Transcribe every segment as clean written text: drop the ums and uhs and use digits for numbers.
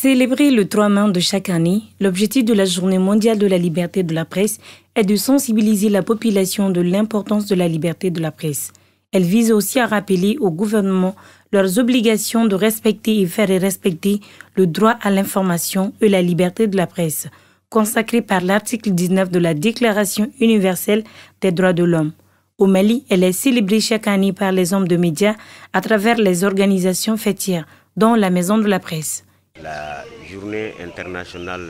Célébrer le 3 mai de chaque année, l'objectif de la Journée mondiale de la liberté de la presse est de sensibiliser la population de l'importance de la liberté de la presse. Elle vise aussi à rappeler au gouvernement leurs obligations de respecter et faire respecter le droit à l'information et la liberté de la presse, consacré par l'article 19 de la Déclaration universelle des droits de l'homme. Au Mali, elle est célébrée chaque année par les hommes de médias à travers les organisations fêtières, dont la Maison de la Presse. La journée internationale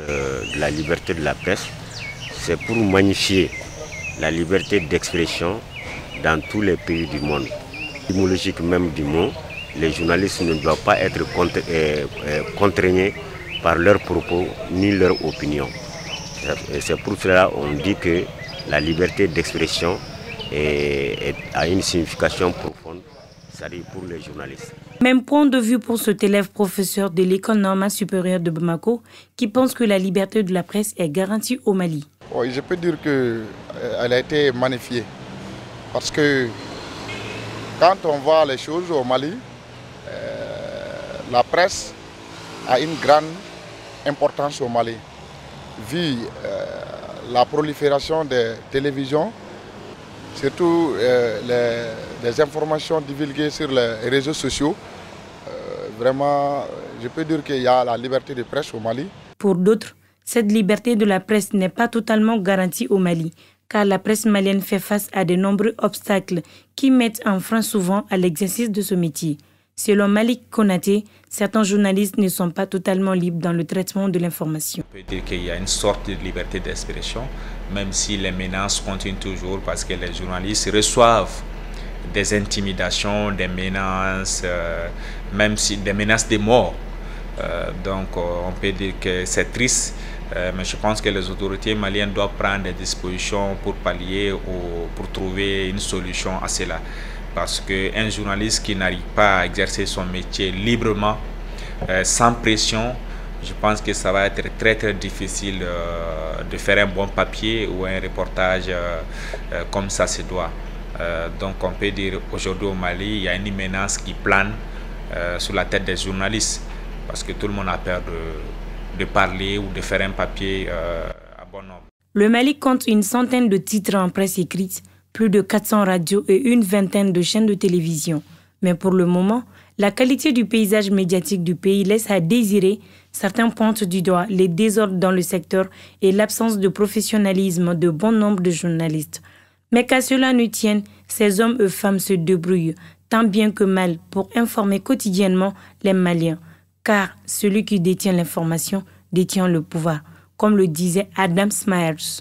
de la liberté de la presse, c'est pour magnifier la liberté d'expression dans tous les pays du monde. Étymologique même du mot, les journalistes ne doivent pas être contraignés par leurs propos ni leurs opinions. C'est pour cela qu'on dit que la liberté d'expression a une signification profonde, c'est-à-dire pour les journalistes. Même point de vue pour cet élève professeur de l'École normale supérieure de Bamako qui pense que la liberté de la presse est garantie au Mali. Oui, je peux dire qu'elle a été magnifiée parce que quand on voit les choses au Mali, la presse a une grande importance au Mali. Vu la prolifération des télévisions, surtout les informations divulguées sur les réseaux sociaux, vraiment, je peux dire qu'il y a la liberté de presse au Mali. Pour d'autres, cette liberté de la presse n'est pas totalement garantie au Mali, car la presse malienne fait face à de nombreux obstacles qui mettent un frein souvent à l'exercice de ce métier. Selon Malik Konaté, certains journalistes ne sont pas totalement libres dans le traitement de l'information. On peut dire qu'il y a une sorte de liberté d'expression, même si les menaces continuent toujours parce que les journalistes reçoivent des intimidations, des menaces, même si des menaces de mort. Donc on peut dire que c'est triste, mais je pense que les autorités maliennes doivent prendre des dispositions pour pallier ou pour trouver une solution à cela. Parce qu'un journaliste qui n'arrive pas à exercer son métier librement, sans pression, je pense que ça va être très très difficile de faire un bon papier ou un reportage comme ça se doit. Donc on peut dire aujourd'hui au Mali, il y a une menace qui plane sur la tête des journalistes parce que tout le monde a peur de parler ou de faire un papier à bon nombre. Le Mali compte une centaine de titres en presse écrite, plus de 400 radios et une vingtaine de chaînes de télévision. Mais pour le moment, la qualité du paysage médiatique du pays laisse à désirer. Certains pointent du doigt les désordres dans le secteur et l'absence de professionnalisme de bon nombre de journalistes. Mais qu'à cela ne tienne, ces hommes et femmes se débrouillent tant bien que mal pour informer quotidiennement les Maliens. Car celui qui détient l'information détient le pouvoir, comme le disait Adam Smyers.